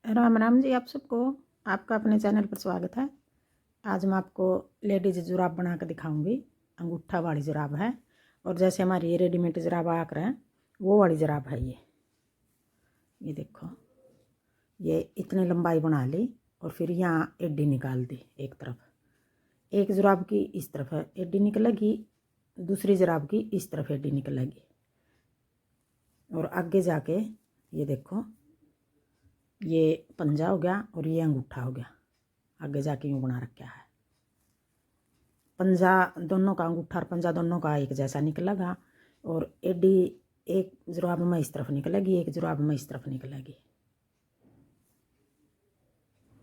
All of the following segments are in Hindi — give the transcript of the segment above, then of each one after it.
राम राम जी। आप सबको आपका अपने चैनल पर स्वागत है। आज मैं आपको लेडीज जुराब बना कर दिखाऊंगी। अंगूठा वाली जुराब है और जैसे हमारी ये रेडीमेड जुराब आ कर है वो वाली जुराब है। ये देखो, ये इतनी लंबाई बना ली और फिर यहाँ एड्डी निकाल दी। एक तरफ एक जुराब की इस तरफ एड्डी निकलेगी, दूसरी जुराब की इस तरफ एड्डी निकलेगी और आगे जाके ये देखो, ये पंजा हो गया और ये अंगूठा हो गया। आगे जाके यूँ बना रखा है। पंजा दोनों का, अंगूठा और पंजा दोनों का एक जैसा निकलेगा और एडी एक जुराब में इस तरफ निकलेगी, एक जुराब में इस तरफ निकलेगी।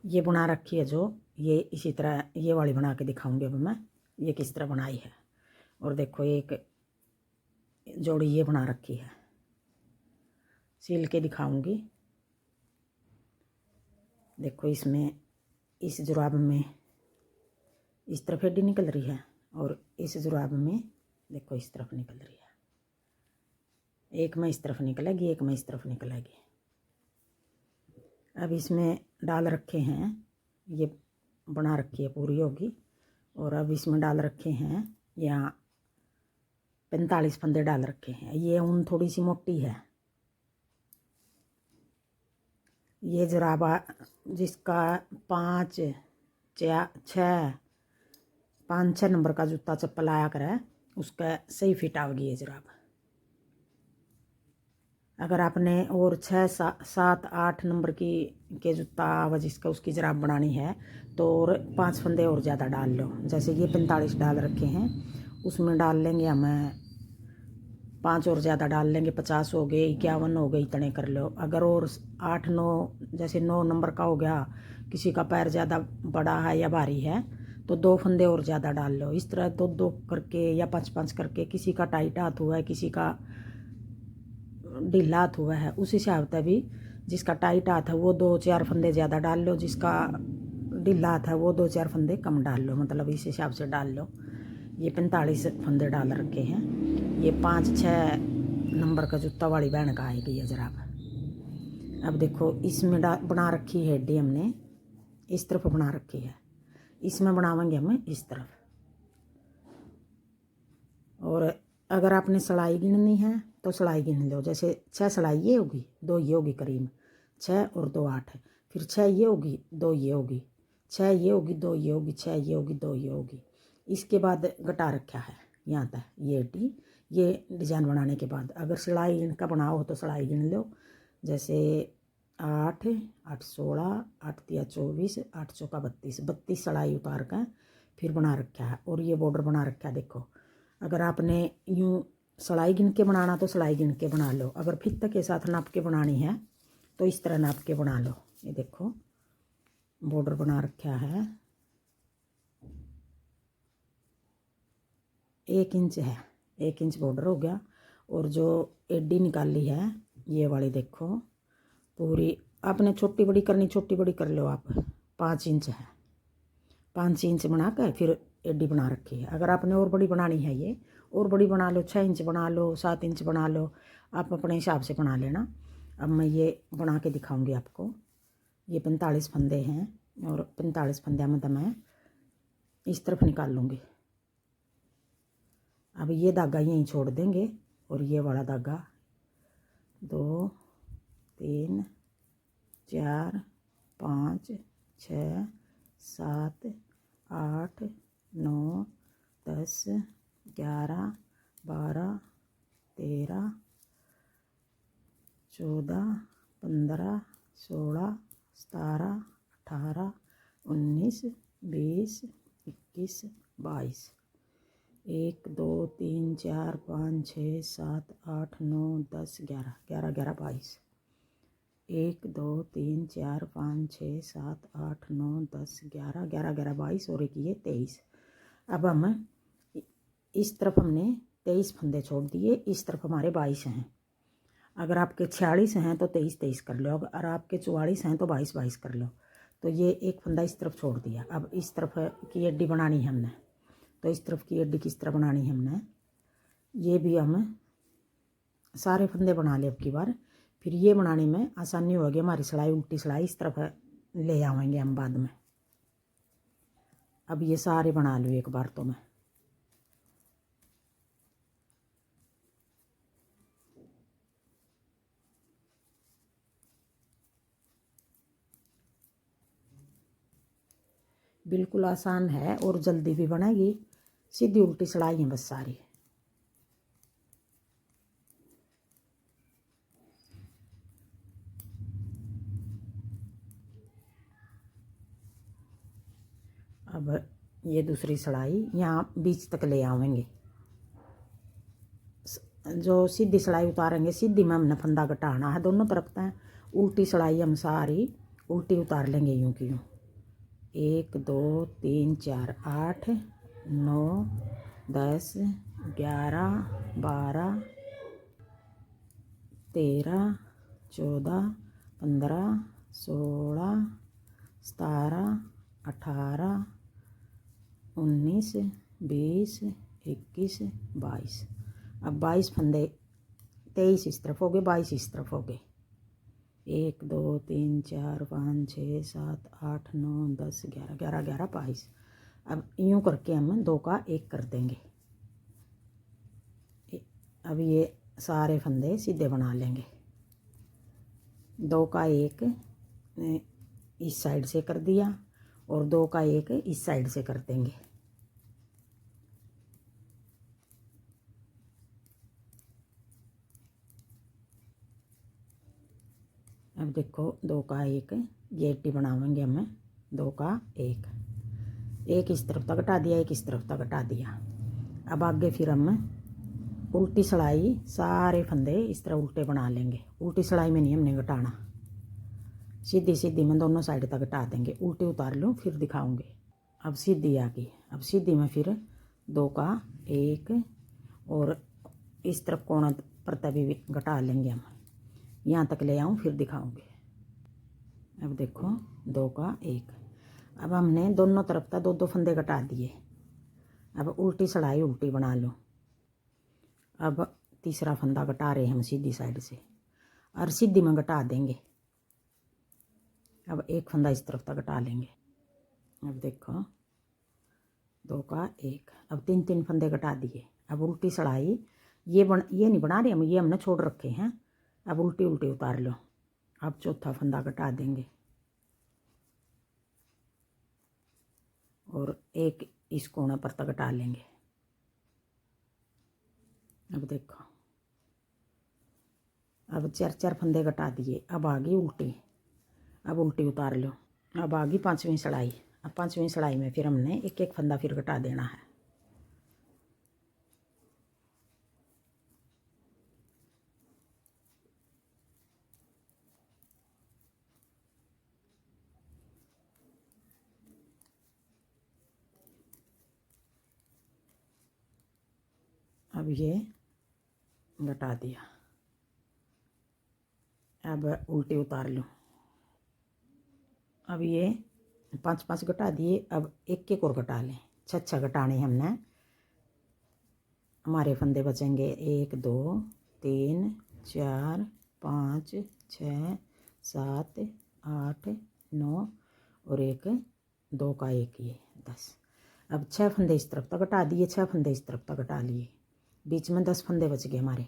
ये बना रखी है जो, ये इसी तरह ये वाली बना के दिखाऊंगी अब मैं, ये किस तरह बनाई है। और देखो, एक जोड़ी ये बना रखी है, सील के दिखाऊंगी। देखो, इसमें इस जुराब में इस तरफ एडी निकल रही है और इस जुराब में देखो इस तरफ निकल रही है। एक में इस तरफ निकलेगी, एक में इस तरफ निकलेगी। अब इसमें डाल रखे हैं, ये बना रखी है पूरी होगी। और अब इसमें डाल रखे हैं यहाँ 45 फंदे डाल रखे हैं। ये ऊन थोड़ी सी मोटी है। ये जुराबा जिसका 5, 6 नंबर का जूता चप्पल आया करे उसका सही फिट आएगी ये जुराब। अगर आपने और 6, 7, 8 नंबर की के जूता आवा जिसका उसकी जुराब बनानी है तो और 5 फंदे और ज़्यादा डाल लो। जैसे ये 45 डाल रखे हैं, उसमें डाल लेंगे हमें 5 और ज़्यादा डाल लेंगे, 50 हो गए, 51 हो गए, इतने कर लो। अगर और 8, 9, जैसे 9 नंबर का हो गया, किसी का पैर ज़्यादा बड़ा है या भारी है तो 2 फंदे और ज़्यादा डाल लो। इस तरह 2-2 करके या 5-5 करके, किसी का टाइट हाथ हुआ है, किसी का ढीला हाथ हुआ है, उस हिसाब से भी जिसका टाइट हाथ है वो 2-4 फंदे ज़्यादा डाल लो, जिसका ढीला हाथ है वो 2-4 फंदे कम डाल लो, मतलब इस हिसाब से डाल लो। ये 45 फंदे डाल रखे हैं। ये 5-6 नंबर का जूता वाली बहन का आएगी ये जुराब। अब देखो, इसमें बना रखी है एड्डी, हमने इस तरफ बना रखी है, इसमें बनावेंगे हम इस तरफ। और अगर आपने सिलाई गिननी है तो सिलाई गिन लो। जैसे 6 सिलाई ये होगी, 2 ये होगी, करीब 6 और 2 8, फिर 6 ये होगी, 2 ये होगी, 6 ये होगी, 2 ये होगी, 6 ये होगी, 2 ये होगी। इसके बाद घटा रखा है यहाँ तक ये एड्डी। ये डिज़ाइन बनाने के बाद अगर सिलाई इनका बनाओ तो सिलाई गिन लो। जैसे 8, 8 16, 8 3 24, 8 चौका 32, 32 सिलाई उतार कर फिर बना रखा है। और ये बॉर्डर बना रखा है। देखो, अगर आपने यूँ सिलाई गिन के बनाना तो सिलाई गिन के बना लो, अगर फित्ता के साथ नाप के बनानी है तो इस तरह नाप के बना लो। ये देखो, बॉर्डर बना रखा है, 1 इंच है, 1 इंच बॉर्डर हो गया। और जो एड्डी निकाली है ये वाली देखो, पूरी आपने छोटी बड़ी करनी, छोटी बड़ी कर लो आप। 5 इंच है, 5 इंच बना कर फिर एड्डी बना रखी है। अगर आपने और बड़ी बनानी है ये और बड़ी बना लो, 6 इंच बना लो, 7 इंच बना लो, आप अपने हिसाब से बना लेना। अब मैं ये बना के दिखाऊंगी आपको। ये 45 फंदे हैं और 45 फंदे में तो मैं इस तरफ निकाल लूँगी। अब ये धागा यहीं छोड़ देंगे और ये वाला धागा 2, 3, 4, 5, 6, 7, 8, 9, 10, 11, 12, 13, 14, 15, 16, 17, 18, 19, 20, 21, 22, 1 2 3 4 5 6 7 8 9 10 11, 11 11 22, 1 2 3 4 5 6 7 8 9 10 11, 11 11 22 और एक ये 23। अब हम इस तरफ हमने 23 फंदे छोड़ दिए, इस तरफ हमारे 22 हैं। अगर आपके 46 हैं तो 23 23 कर लो, अगर आपके 44 हैं तो 22 22 कर लो। तो ये एक फंदा इस तरफ छोड़ दिया। अब इस तरफ की एड्डी बनानी है हमने, तो इस तरफ की एड्डी किस तरह बनानी है हमने, ये भी हम सारे फंदे बना ले अब की बार। फिर ये बनाने में आसानी होगी। हमारी सिलाई उल्टी सिलाई इस तरफ ले आवेंगे हम बाद में। अब ये सारे बना लूँ एक बार तो मैं। बिल्कुल आसान है और जल्दी भी बनेगी। सीधी उल्टी सिलाई है बस सारी। अब ये दूसरी सिलाई यहाँ बीच तक ले आवेंगे। जो सीधी सिलाई उतारेंगे, सीधी में हमने फंदा घटाना है दोनों तरफ तक। उल्टी सिलाई हम सारी उल्टी उतार लेंगे यूँ की यूँ। 1 2 3 4 8 9 10 11 12 13 14 15 16 17 18 19 20 21 22। अब 22 फंदे, 23 इस तरफ हो गए, 22 इस तरफ हो गए। 1 2 3 4 5 6 7 8 9 10 11 11 11 22। अब यूँ करके हम 2 का 1 कर देंगे। अब ये सारे फंदे सीधे बना लेंगे। 2 का 1 इस साइड से कर दिया और 2 का 1 इस साइड से कर देंगे। अब देखो 2 का 1 ये एट्टी बनावेंगे हमें। 2 का 1 इस तरफ तक घटा दिया, 1 इस तरफ तक घटा दिया। अब आगे फिर हम उल्टी सिलाई सारे फंदे इस तरह उल्टे बना लेंगे। उल्टी सिलाई में नहीं हमने घटाना, सीधी सीधी में दोनों साइड तक घटा देंगे। उल्टी उतार लूँ फिर दिखाऊंगी। अब सीधी आ गई। अब सीधी में फिर 2 का 1 और इस तरफ कोना पर भी घटा लेंगे हम। यहाँ तक ले आऊँ फिर दिखाऊंगी। अब देखो 2 का 1। अब हमने दोनों तरफ तक 2 फंदे घटा दिए। अब उल्टी सिलाई उल्टी बना लो। अब तीसरा फंदा घटा रहे हम सीधी साइड से और सीधी में घटा देंगे। अब 1 फंदा इस तरफ तक घटा लेंगे। अब देखो 2 का 1। अब 3 फंदे घटा दिए। अब उल्टी सिलाई ये नहीं बना रहे हम, ये हमने छोड़ रखे हैं। अब उल्टी उल्टी उतार लो। अब चौथा फंदा घटा देंगे और 1 इस कोने पर तक घटा लेंगे। अब देखो अब 4 फंदे घटा दिए। अब आ गई उल्टी। अब उल्टी उतार लो। अब आ गई 5वीं सिलाई। अब 5वीं सिलाई में फिर हमने 1 फंदा फिर घटा देना है। अब ये घटा दिया। अब उल्टी उतार लो। अब ये 5 घटा दिए। अब 1 और घटा लें। 6 घटाने हमने। हमारे फंदे बचेंगे 1 2 3 4 5 6 7 8 9 और 1 2 का 1 ये 10। अब 6 फंदे इस तरफ तक घटा दिए, 6 फंदे इस तरफ तक घटा लिए। बीच में 10 फंदे बच गए हमारे।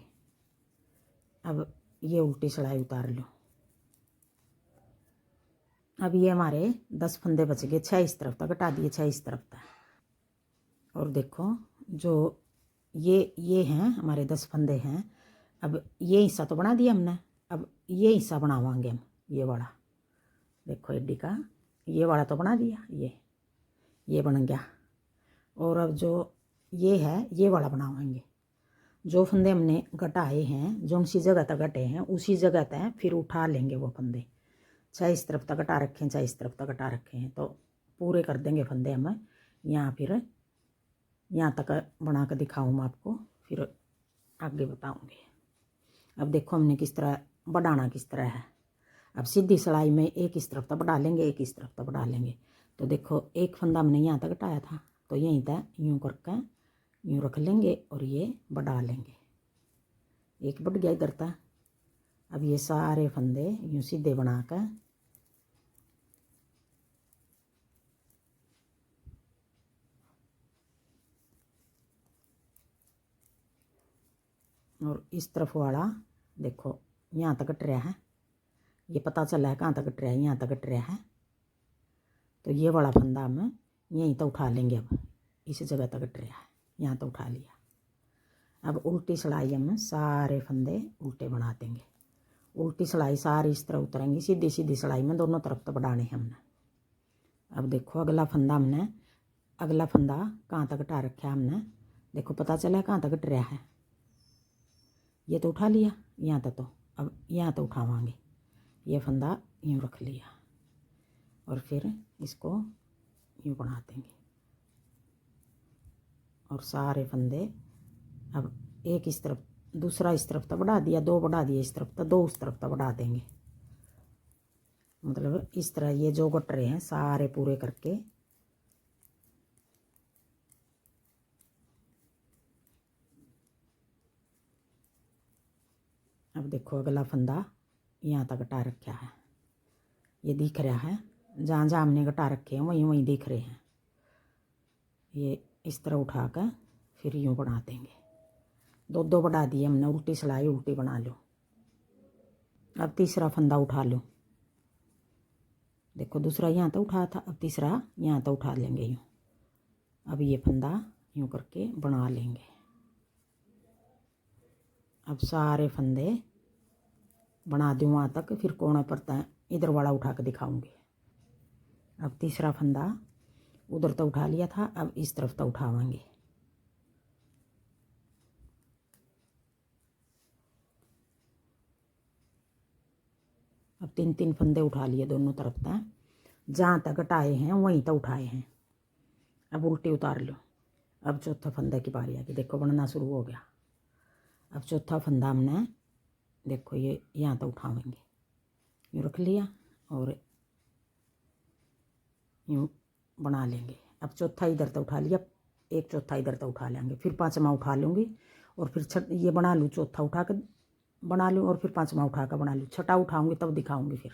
अब ये उल्टी सिलाई उतार लो। अब ये हमारे 10 फंदे बच गए। 6 इस तरफ तक घटा दिए, 6 इस तरफ तक। और देखो जो ये हैं हमारे 10 फंदे हैं। अब ये हिस्सा तो बना दिया हमने। अब ये हिस्सा बनावांगे हम। ये वाला देखो एडी का ये वाला तो बना दिया, ये बन गया। और अब जो ये है ये वाला बनावाएंगे। जो फंदे हमने घटाए हैं, जो सी जगह तक घटे हैं उसी जगह तक फिर उठा लेंगे वो फंदे। 6 इस तरफ तक घटा रखे हैं, 6 इस तरफ तक घटा रखे हैं, तो पूरे कर देंगे फंदे हम। यहाँ फिर यहाँ तक बना कर दिखाऊँ मैं आपको, फिर आगे बताऊँगी। अब देखो हमने किस तरह बढ़ाना किस तरह है। अब सीधी सिलाई में 1 इस तरफ तक बढ़ा लेंगे, 1 इस तरफ तक बढ़ा लेंगे। तो देखो 1 फंदा हमने यहाँ तक घटाया था, तो यहीं तक यूँ करके यूँ रख लेंगे और ये बढ़ा लेंगे। 1 बढ़ गया इधर तक। अब ये सारे फंदे यूँ सीधे बना कर और इस तरफ वाला देखो यहाँ तक कट रहा है, ये पता चला है कहाँ तक कट रहा है, यहाँ तक कट रहा है। तो ये वाला फंदा हम यहीं तो उठा लेंगे। अब इस जगह तक कट रहा है, यहाँ तो उठा लिया। अब उल्टी सिलाई हम सारे फंदे उल्टे बना देंगे। उल्टी सिलाई सारी इस तरह उतरेंगी, सीधी सीधी सिलाई में दोनों तरफ तो बढ़ाने हैं हमने। अब देखो अगला फंदा कहाँ तक कटा रखा है हमने, देखो पता चला कहाँ तक कट रहा है। ये तो उठा लिया यहाँ तक, तो अब यहाँ तो उठावांगे। ये फंदा यूँ रख लिया और फिर इसको यूँ बना देंगे और सारे फंदे अब एक इस तरफ दूसरा इस तरफ तो बढ़ा दिया, दो बढ़ा दिए इस तरफ तो, दो उस तरफ तो बढ़ा देंगे। मतलब इस तरह ये जो कट रहे हैं सारे पूरे करके अब देखो अगला फंदा यहाँ तक कटा रखा है, ये दिख रहा है। जहाँ जहाँ हमने कटा रखे हैं वहीं वहीं दिख रहे हैं। ये इस तरह उठाकर फिर यूँ बना देंगे। दो दो बढ़ा दिए हमने, उल्टी सिलाई उल्टी बना लो। अब तीसरा फंदा उठा लो, देखो दूसरा यहाँ तो उठा था, अब तीसरा यहाँ तो उठा लेंगे यूँ। अब ये फंदा यूँ करके बना लेंगे। अब सारे फंदे बना दूँ वहाँ तक, फिर कोना पर इधर वाला उठा के दिखाऊंगी। अब तीसरा फंदा उधर तो उठा लिया था, अब इस तरफ तो उठावांगे। अब तीन तीन फंदे उठा लिए दोनों तरफ तक, जहाँ तक कटाए हैं वहीं तक उठाए हैं। अब उल्टी उतार लो। अब चौथा फंदे की बारी आ गई, देखो बनना शुरू हो गया। अब चौथा फंदा हमने देखो ये यहाँ तक उठावेंगे, यूँ रख लिया और यूँ बना लेंगे। अब चौथा इधर तो उठा लिया, एक चौथा इधर तो उठा लेंगे, फिर पाँचवा उठा लूँगी और फिर ये बना लूँ, चौथा उठा कर बना लूँ और फिर पाँचवा उठा कर बना लूँ। छठा उठाऊँगी तब दिखाऊँगी फिर।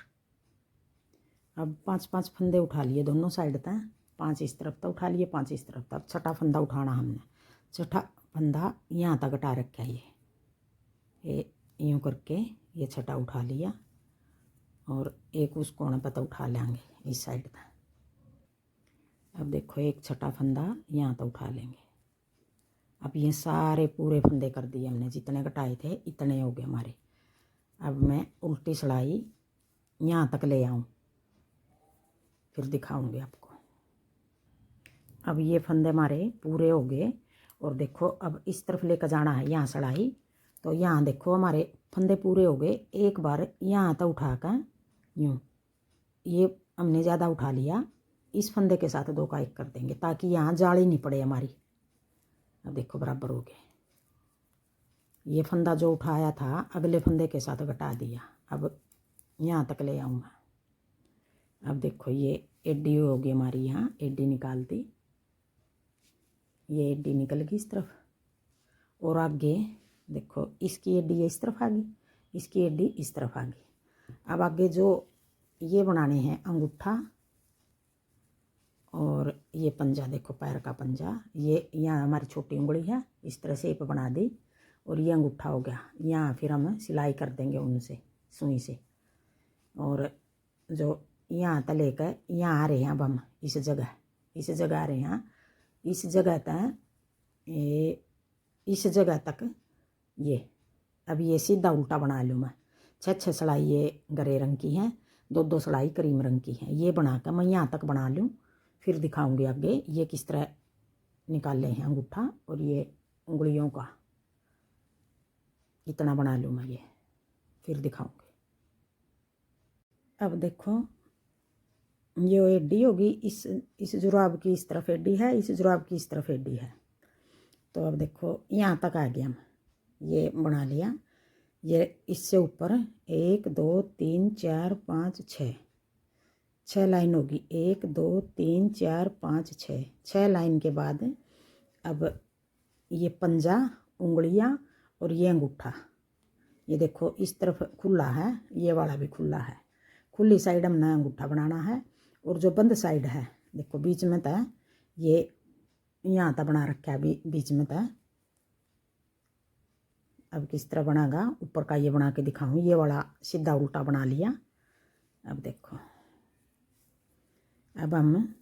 अब पाँच पाँच फंदे उठा लिए दोनों साइड तक, पाँच इस तरफ तक उठा लिए, पाँच इस तरफ तक। अब छठा फंदा उठाना हमने, छठा फंदा यहाँ तक कटा रखा है। ये यूँ करके ये छठा उठा लिया और एक उस कोने पर तो उठा लेंगे इस साइड तक। अब देखो एक छठा फंदा यहाँ तो उठा लेंगे। अब ये सारे पूरे फंदे कर दिए हमने, जितने कटाए थे इतने हो गए हमारे। अब मैं उल्टी सिलाई यहाँ तक ले आऊँ, फिर दिखाऊंगी आपको। अब ये फंदे हमारे पूरे हो गए और देखो अब इस तरफ लेकर जाना है यहाँ सिलाई। तो यहाँ देखो हमारे फंदे पूरे हो गए। एक बार यहाँ तक उठाकर यूँ, ये हमने ज़्यादा उठा लिया, इस फंदे के साथ दो का एक कर देंगे ताकि यहाँ जाली नहीं पड़े हमारी। अब देखो बराबर हो गए। ये फंदा जो उठाया था अगले फंदे के साथ घटा दिया। अब यहाँ तक ले आऊँगा। अब देखो ये एडी होगी हमारी, यहाँ एडी निकाल दी, ये एडी निकल गई इस तरफ। और आगे देखो इसकी एडी इस तरफ आ गई, इसकी एडी इस तरफ आ गई। अब आगे जो ये बनाने हैं अंगूठा और ये पंजा, देखो पैर का पंजा, ये यहाँ हमारी छोटी उंगली है, इस तरह शेप बना दी और ये अंगूठा हो गया। यहाँ फिर हम सिलाई कर देंगे उनसे सुई से। और जो यहाँ तक लेकर यहाँ आ रहे हैं, अब हम इस जगह आ रहे हैं, इस जगह तक ये इस जगह तक ये। अब ये सीधा उल्टा बना लूँ मैं। छः सिलाई ये गरे रंग की हैं, दो सिलाई क्रीम रंग की हैं। ये बनाकर मैं यहाँ तक बना लूँ, फिर दिखाऊंगी आगे ये किस तरह निकाले हैं अंगूठा। और ये उंगलियों का इतना बना लूँ मैं, ये फिर दिखाऊंगी। अब देखो ये एडी होगी, इस जुराब की इस तरफ एडी है, इस जुराब की इस तरफ एडी है। तो अब देखो यहाँ तक आ गया, हम ये बना लिया। ये इससे ऊपर 1 2 3 4 5 6 लाइन होगी। 1 2 3 4 5 6 लाइन के बाद अब ये पंजा, उंगलियां और ये अंगूठा, ये देखो इस तरफ खुला है, ये वाला भी खुला है। खुली साइड हमने अंगूठा बनाना है और जो बंद साइड है देखो बीच में था, ये यहाँ तक बना रखा है बीच में था। अब किस तरह बनागा ऊपर का ये बना के दिखाऊँ। ये वाला सीधा उल्टा बना लिया। अब देखो अब हम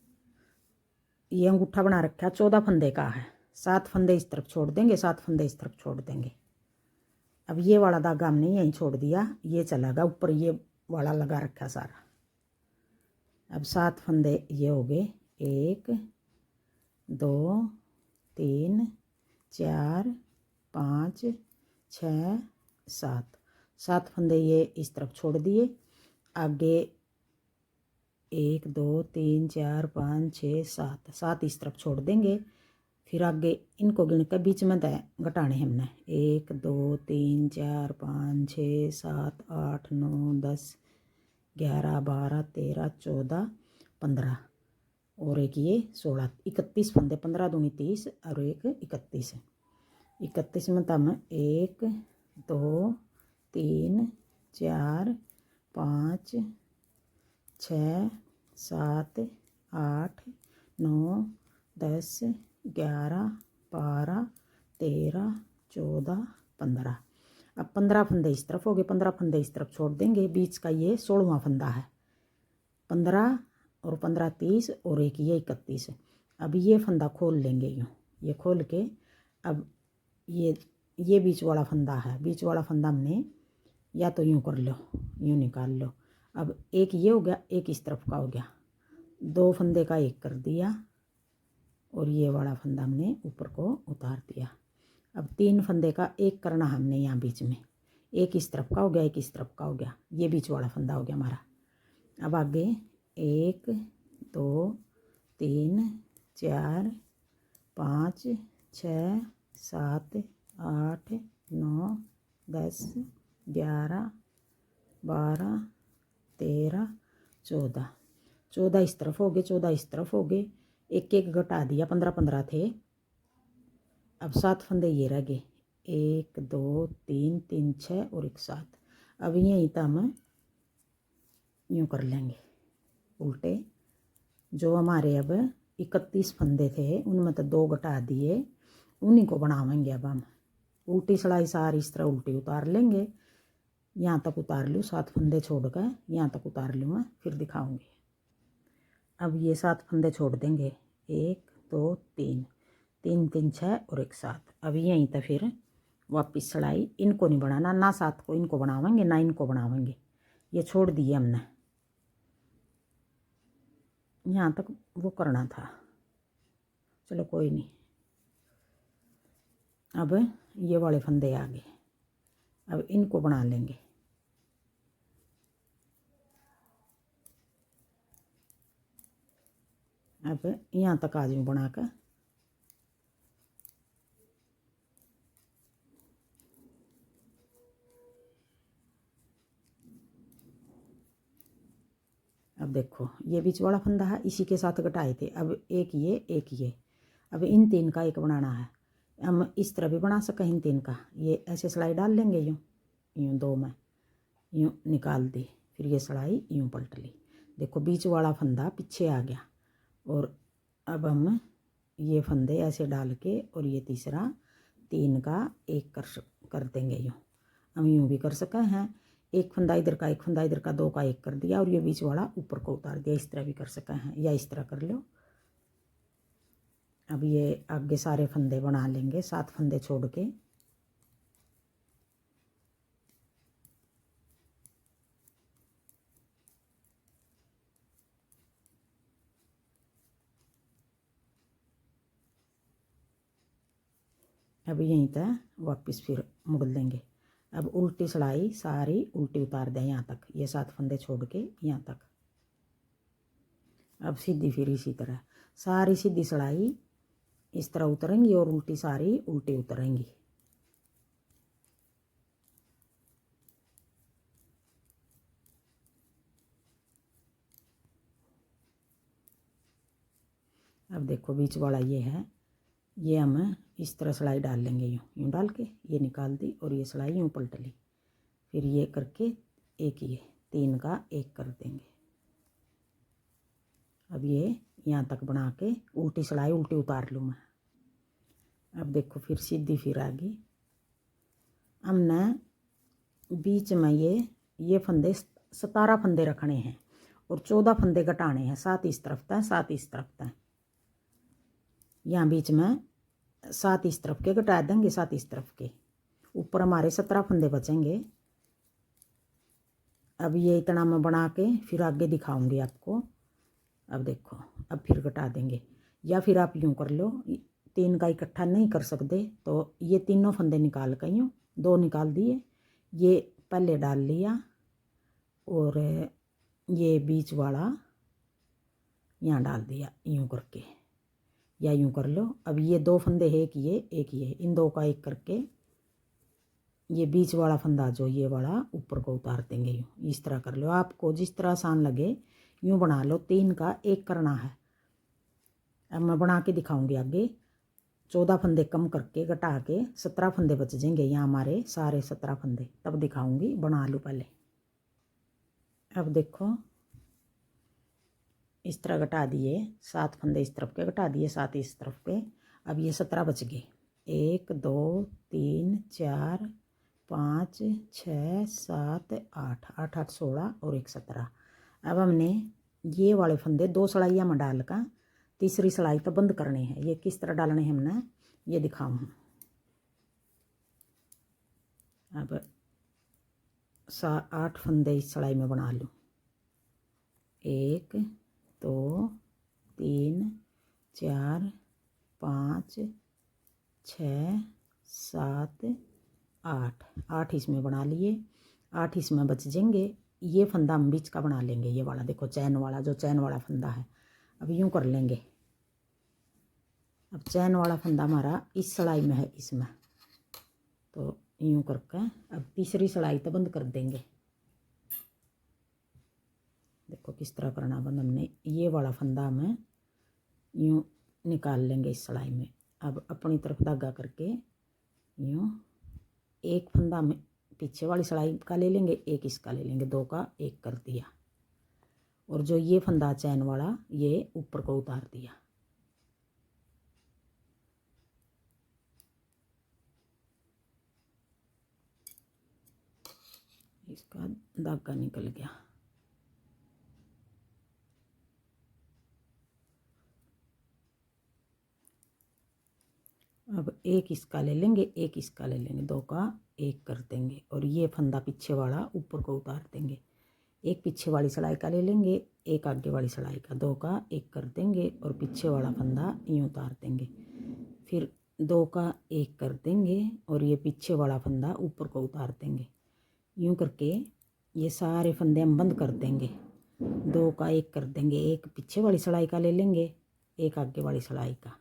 ये अंगूठा बना रखा 14 फंदे का है। 7 फंदे इस तरफ छोड़ देंगे, 7 फंदे इस तरफ छोड़ देंगे। अब ये वाला धागा हमने यहीं छोड़ दिया, ये चलागा ऊपर, ये वाला लगा रखा सारा। अब 7 फंदे ये हो गए, 1 2 3 4 5 6 7। 7 फंदे ये इस तरफ छोड़ दिए। आगे 1 2 3 4 5 6 7, 7 इस तरफ छोड़ देंगे। फिर आगे इनको गिन कर बीच में तय घटाने हमने 1 2 3 4 5 6 7 8 9 10 11 12 13 14 15 और एक ये 16, 31 फंदे। 15 दूनी 30 और एक 31। 31 में तब 1 2 3 4 5 6 7 8 9 10 11 12 13 14 15। अब 15 फंदे इस तरफ हो गए, 15 फंदे इस तरफ छोड़ देंगे। बीच का ये 16वां फंदा है। 15 और 15 30 और एक ये 31। अब ये फंदा खोल लेंगे यूँ, ये खोल के अब ये बीच वाला फंदा है। बीच वाला फंदा हमने या तो यूँ कर लो, यूँ निकाल लो। अब एक ये हो गया, एक इस तरफ का हो गया। 2 फंदे का एक कर दिया और ये वाला फंदा हमने ऊपर को उतार दिया। अब 3 फंदे का एक करना हमने यहाँ बीच में। एक इस तरफ का हो गया, एक इस तरफ का हो गया। ये बीच वाला फंदा हो गया हमारा। अब आगे 1 2 3 4 5 6 7 8 9 10 11 12 13 14। 14 इस तरफ हो गए, 14 इस तरफ हो गए। एक एक घटा दिया, 15 15 थे। अब 7 फंदे ये रह गए, 1 2 3 3 6 और एक 7। अब यहीं तो हम यूँ कर लेंगे उल्टे। जो हमारे अब 31 फंदे थे उनमें तो 2 घटा दिए, उन्हीं को बनावेंगे। अब हम उल्टी सिलाई सारी इस तरह उल्टी उतार लेंगे। यहाँ तक उतार लूँ, 7 फंदे छोड़ कर यहाँ तक उतार लूँ मैं, फिर दिखाऊंगी। अब ये 7 फंदे छोड़ देंगे, 1 2 3 3 3 6 और एक 7। अब यहीं तक फिर वापस सिलाई इनको नहीं बनाना, ना 7 को इनको बनावेंगे ना इनको बनावेंगे। ये छोड़ दिए हमने, यहाँ तक वो करना था, चलो कोई नहीं। अब ये वाले फंदे आ गए, अब इनको बना लेंगे। अब यहाँ तक आ जाऊँ बनाकर। अब देखो ये बीच वाला फंदा है, इसी के साथ घटाए थे। अब एक ये, अब इन 3 का एक बनाना है। हम इस तरह भी बना सकें इन 3 का। ये ऐसे सिलाई डाल लेंगे, यूँ यूँ 2 में यूँ निकाल दी, फिर ये सिलाई यूँ पलट ली। देखो बीच वाला फंदा पीछे आ गया। और अब हम ये फंदे ऐसे डाल के और ये तीसरा 3 का एक कर देंगे यूँ। हम यूँ भी कर सके हैं, एक फंदा इधर का, एक फंदा इधर का, 2 का एक कर दिया और ये बीच वाला ऊपर को उतार दिया। इस तरह भी कर सके हैं या इस तरह कर लो। अब ये आगे सारे फंदे बना लेंगे, 7 फंदे छोड़ के। अब यहीं तक वापस फिर मुड़ लेंगे। अब उल्टी सिलाई सारी उल्टी उतार दें यहाँ तक, ये 7 फंदे छोड़ के यहाँ तक। अब सीधी फिर इसी तरह सारी सीधी सिलाई इस तरह उतरेंगी और उल्टी सारी उल्टी उतरेंगी। अब देखो बीच वाला ये है, ये हम इस तरह सिलाई डाल लेंगे, यूँ यूँ डाल के ये निकाल दी और ये सिलाई यूँ पलट ली। फिर ये करके एक ये 3 का 1 कर देंगे। अब ये यहाँ तक बना के उल्टी सिलाई उल्टी उतार लूँ मैं। अब देखो फिर सीधी फिर आ गई। हमने बीच में ये फंदे 17 फंदे रखने हैं और 14 फंदे घटाने हैं, 7 इस तरफ तय 7 इस तरफ तय। यहाँ बीच में 7 इस तरफ के घटा देंगे, 7 इस तरफ के। ऊपर हमारे 17 फंदे बचेंगे। अब ये इतना मैं बना के फिर आगे दिखाऊंगी आपको। अब देखो अब फिर घटा देंगे, या फिर आप यूँ कर लो, 3 का इकट्ठा नहीं कर सकते तो ये तीनों फंदे निकाल कर यूँ 2 निकाल दिए, ये पहले डाल लिया और ये बीच वाला यहाँ डाल दिया यूँ करके, या यूँ कर लो। अब ये 2 फंदे है, एक ये इन 2 का 1 करके ये बीच वाला फंदा जो ये वाला ऊपर को उतार देंगे। यूँ इस तरह कर लो, आपको जिस तरह आसान लगे यूँ बना लो। 3 का 1 करना है। अब मैं बना के दिखाऊंगी आगे। 14 फंदे कम करके घटा के 17 फंदे बच जाएंगे यहाँ हमारे सारे 17 फंदे, तब दिखाऊंगी। बना लूँ पहले। अब देखो इस तरह घटा दिए, 7 फंदे इस तरफ के घटा दिए, 7 इस तरफ के। अब ये 17 बच गए। 1 2 3 4 5 6 7 8 8 8 16 और 1 17। अब हमने ये वाले फंदे 2 सिलाइयाँ में डाल कर तीसरी सिलाई तो बंद करने हैं। ये किस तरह डालने हैं हमने ये दिखाऊँ। अब 8 फंदे इस सिलाई में बना लूँ। 1 2 3 4 5 6 7 8 8 इसमें बना लिए। 8 इसमें बच जाएंगे। ये फंदा हम बीच का बना लेंगे, ये वाला देखो चैन वाला, जो चैन वाला फंदा है। अब यूँ कर लेंगे। अब चैन वाला फंदा हमारा इस सिलाई में है, इसमें तो यूँ करके अब तीसरी सिलाई तो बंद कर देंगे। देखो किस तरह करना बंद। हमने ये वाला फंदा में यूँ निकाल लेंगे इस सिलाई में। अब अपनी तरफ धागा करके यूँ एक फंदा में पीछे वाली सिलाई का ले लेंगे, एक इसका ले लेंगे, 2 का 1 कर दिया। और जो ये फंदा चैन वाला ये ऊपर को उतार दिया। इसका धागा निकल गया। अब एक इसका ले लेंगे, एक इसका ले लेंगे, 2 का 1 कर देंगे। और ये फंदा पीछे वाला ऊपर को उतार देंगे। एक पीछे वाली सिलाई का ले लेंगे, एक आगे वाली सिलाई का, 2 का 1 कर देंगे और पीछे वाला फंदा यूँ उतार देंगे। फिर 2 का 1 कर देंगे और ये पीछे वाला फंदा ऊपर को उतार देंगे। यूँ करके ये सारे फंदे हम बंद कर देंगे। 2 का 1 कर देंगे, एक पीछे वाली सिलाई का ले लेंगे, एक आगे वाली सिलाई का।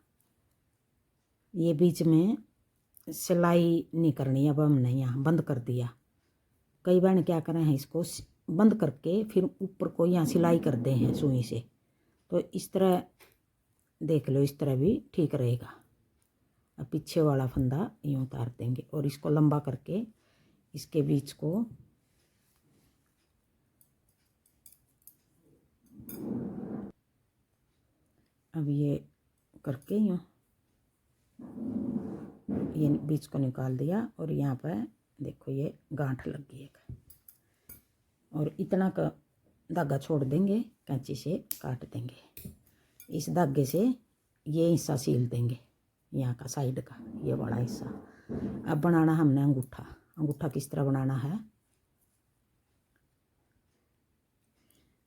ये बीच में सिलाई नहीं करनी। अब हमने यहाँ बंद कर दिया। कई बार क्या करें हैं, इसको बंद करके फिर ऊपर को यहाँ सिलाई कर दे हैं सुई से, तो इस तरह देख लो, इस तरह भी ठीक रहेगा। अब पीछे वाला फंदा यूँ उतार देंगे और इसको लंबा करके इसके बीच को अब ये करके यूँ ये बीच को निकाल दिया और यहाँ पर देखो ये गांठ लग गई एक। और इतना का धागा छोड़ देंगे, कैंची से काट देंगे। इस धागे से ये हिस्सा सील देंगे, यहाँ का साइड का ये बड़ा हिस्सा। अब बनाना हमने अंगूठा। अंगूठा किस तरह बनाना है,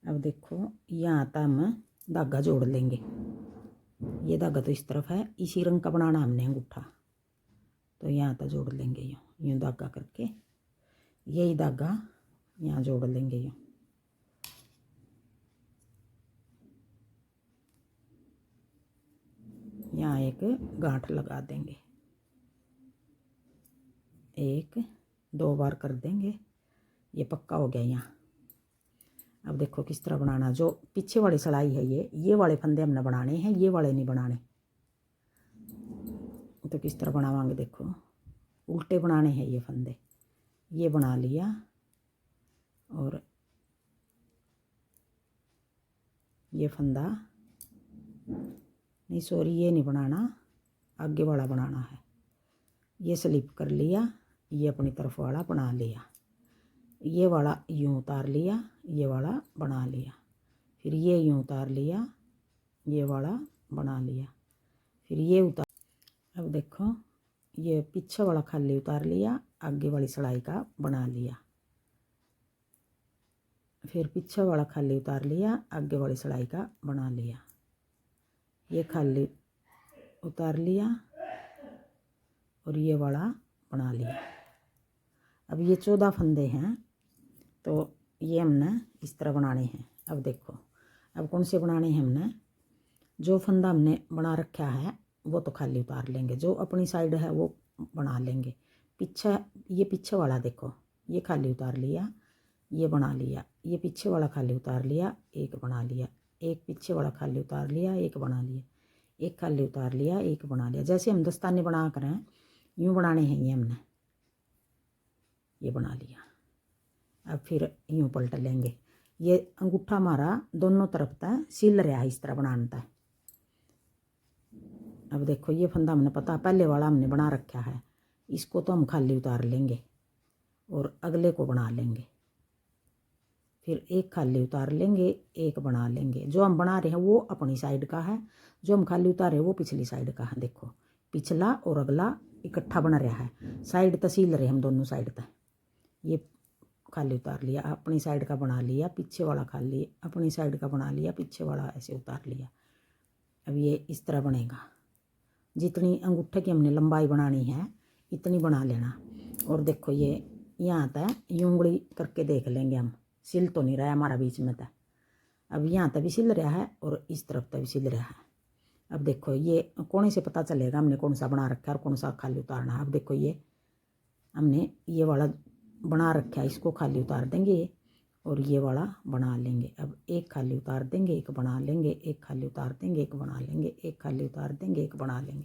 अब देखो यहाँ तक हम धागा जोड़ लेंगे। ये धागा तो इस तरफ है, इसी रंग का बनाना हमने अंगूठा, तो यहाँ तक जोड़ लेंगे। यूँ धागा करके यही धागा यहाँ जोड़ लेंगे। यूँ यहाँ एक गांठ लगा देंगे, 1 2 बार कर देंगे। ये पक्का हो गया यहाँ। अब देखो किस तरह बनाना। जो पीछे वाली सिलाई है ये वाले फंदे हमने बनाने हैं, ये वाले नहीं बनाने। तो किस तरह बनावांगे देखो, उल्टे बनाने हैं ये फंदे। ये बना लिया और ये फंदा नहीं, सॉरी, ये नहीं बनाना, आगे वाला बनाना है। ये स्लिप कर लिया, ये अपनी तरफ वाला बना लिया, ये वाला यूँ उतार लिया, ये वाला बना लिया, फिर ये यूँ उतार लिया, ये वाला बना लिया, फिर ये उतार। अब देखो ये पीछे वाला खाली उतार लिया, आगे वाली सिलाई का बना लिया, फिर पीछे वाला खाली उतार लिया, आगे वाली सिलाई का बना लिया, ये खाली उतार लिया और ये वाला बना लिया। अब ये 14 फंदे हैं, तो ये हमने इस तरह बनाने हैं। अब देखो, अब कौन से बनाने हैं हमने, जो फंदा हमने बना रखा है वो तो खाली उतार लेंगे, जो अपनी साइड है वो बना लेंगे। पीछे, ये पीछे वाला देखो, ये खाली उतार लिया, ये बना लिया, ये पीछे वाला खाली उतार लिया, एक बना लिया, एक पीछे वाला खाली उतार लिया, एक बना लिया, एक खाली उतार लिया, एक बना लिया। जैसे हम दस्ताने बना कर हैं यूँ बनाने हैं, ये हमने ये बना लिया। अब फिर यूँ पलट लेंगे। ये अंगूठा हमारा दोनों तरफ तक सिल रहा है, इस तरह बनाना है। अब देखो ये फंदा हमने पता पहले वाला हमने बना रखा है, इसको तो हम खाली उतार लेंगे और अगले को बना लेंगे, फिर एक खाली उतार लेंगे, एक बना लेंगे। जो हम बना रहे हैं वो अपनी साइड का है, जो हम खाली उतार रहे हैं वो पिछली साइड का है। देखो पिछला और अगला इकट्ठा बन रहा है, साइड तक सिल रहे हम दोनों साइड तक। ये खाली उतार लिया, अपनी साइड का बना लिया, पीछे वाला खाली अपनी साइड का बना लिया, पीछे वाला ऐसे उतार लिया। अब ये इस तरह बनेगा। जितनी अंगूठे की हमने लंबाई बनानी है इतनी बना लेना। और देखो ये यहाँ तक यूं उंगली करके देख लेंगे हम, सिल तो नहीं रहा है हमारा बीच में तक। अब यहाँ तक भी सिल रहा है और इस तरफ तक भी सिल रहा है। अब देखो ये कोने से पता चलेगा हमने कौन सा बना रखा है और कौन सा खाली उतारना है। अब देखो ये हमने ये वाला बना रखा है, इसको खाली उतार देंगे और ये वाला बना लेंगे। अब एक खाली उतार देंगे, एक बना लेंगे, एक खाली उतार देंगे, एक बना लेंगे, एक खाली उतार देंगे, एक बना लेंगे,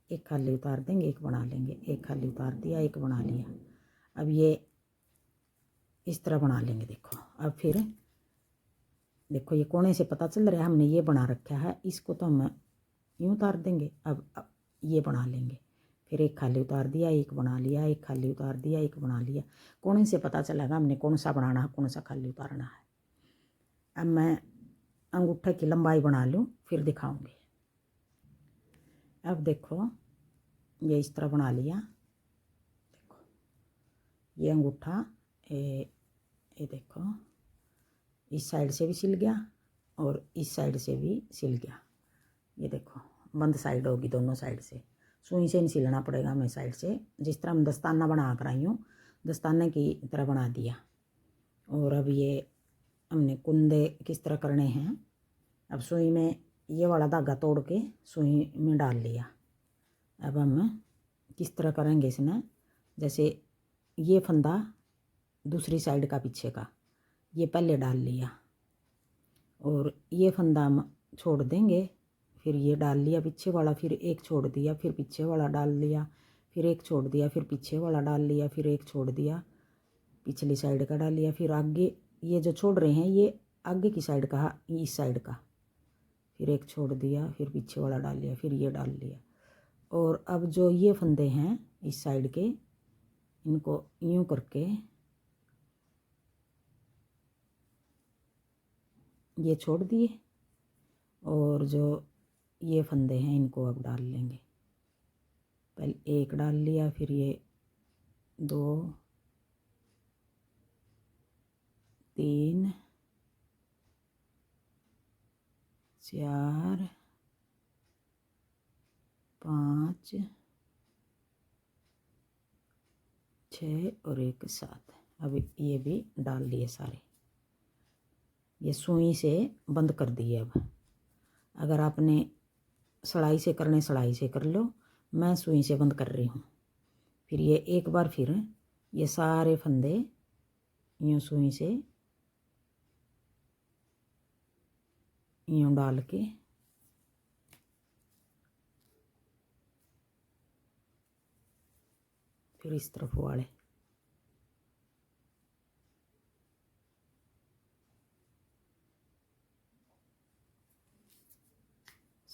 एक खाली उतार देंगे, एक बना लेंगे, एक खाली उतार दिया, एक बना लिया। अब ये इस तरह बना लेंगे। देखो अब फिर देखो ये कोने से पता चल रहा है हमने ये बना रखा है, इसको तो हम यूँ उतार देंगे। अब ये बना लेंगे, फिर एक खाली उतार दिया, एक बना लिया, एक खाली उतार दिया, एक बना लिया। कोने से पता चलेगा हमने कौन सा बनाना है, कौन सा खाली उतारना है। अब मैं अंगूठे की लंबाई बना लूँ फिर दिखाऊंगी। अब देखो ये इस तरह बना लिया। देखो ये अंगूठा ये देखो इस साइड से भी सिल गया और इस साइड से भी सिल गया। ये देखो बंद साइड होगी दोनों साइड से, सुई से नहीं सिलना पड़ेगा हमें साइड से। जिस तरह हम दस्ताना बना कर आई हूँ दस्ताने की तरह बना दिया। और अब ये हमने कुंदे किस तरह करने हैं, अब सुई में ये वाला धागा तोड़ के सुई में डाल लिया। अब हम किस तरह करेंगे इसमें, जैसे ये फंदा दूसरी साइड का पीछे का ये पहले डाल लिया और ये फंदा हम छोड़ देंगे, फिर ये डाल लिया पीछे वाला, फिर एक छोड़ दिया, फिर पीछे वाला डाल लिया, फिर एक छोड़ दिया, फिर पीछे वाला डाल लिया, फिर एक छोड़ दिया, पिछली साइड का डाल लिया, फिर आगे ये जो छोड़ रहे हैं ये आगे की साइड का, इस साइड का, फिर एक छोड़ दिया, फिर पीछे वाला डाल लिया, फिर ये डाल लिया। और अब जो ये फंदे हैं इस साइड के इनको यूँ करके ये छोड़ दिए और जो ये फंदे हैं इनको अब डाल लेंगे। पहले एक डाल लिया, फिर ये 2 3 4 5 6 और एक 7। अब ये भी डाल लिए सारे, ये सुई से बंद कर दिए। अब अगर आपने सिलाई से करने सिलाई से कर लो, मैं सुई से बंद कर रही हूँ। फिर ये एक बार फिर ये सारे फंदे यूँ सुई से यूँ डाल के फिर इस तरफ वाले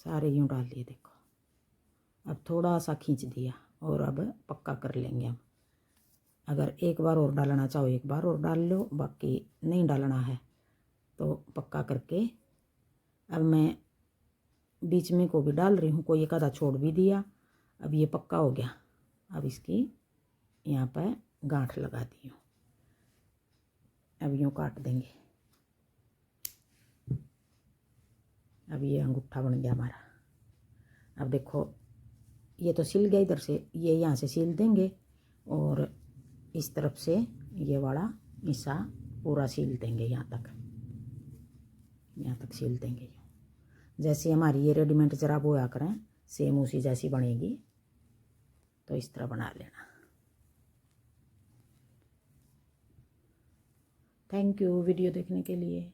सारे यूँ डाल दिए देखो। अब थोड़ा सा खींच दिया और अब पक्का कर लेंगे हम। अगर एक बार और डालना चाहो एक बार और डाल लो, बाकी नहीं डालना है तो पक्का करके। अब मैं बीच में को भी डाल रही हूँ, कोई एक आधा छोड़ भी दिया। अब ये पक्का हो गया। अब इसकी यहाँ पर गांठ लगा दी हूँ। अब यूँ काट देंगे। अब ये अंगूठा बन गया हमारा। अब देखो ये तो सिल गया इधर से, ये यहाँ से सिल देंगे और इस तरफ से ये वाला हिस्सा पूरा सिल देंगे, यहाँ तक सिल देंगे। जैसे हमारी ये रेडीमेड जुराब होया करें सेम उसी जैसी बनेगी, तो इस तरह बना लेना। थैंक यू वीडियो देखने के लिए।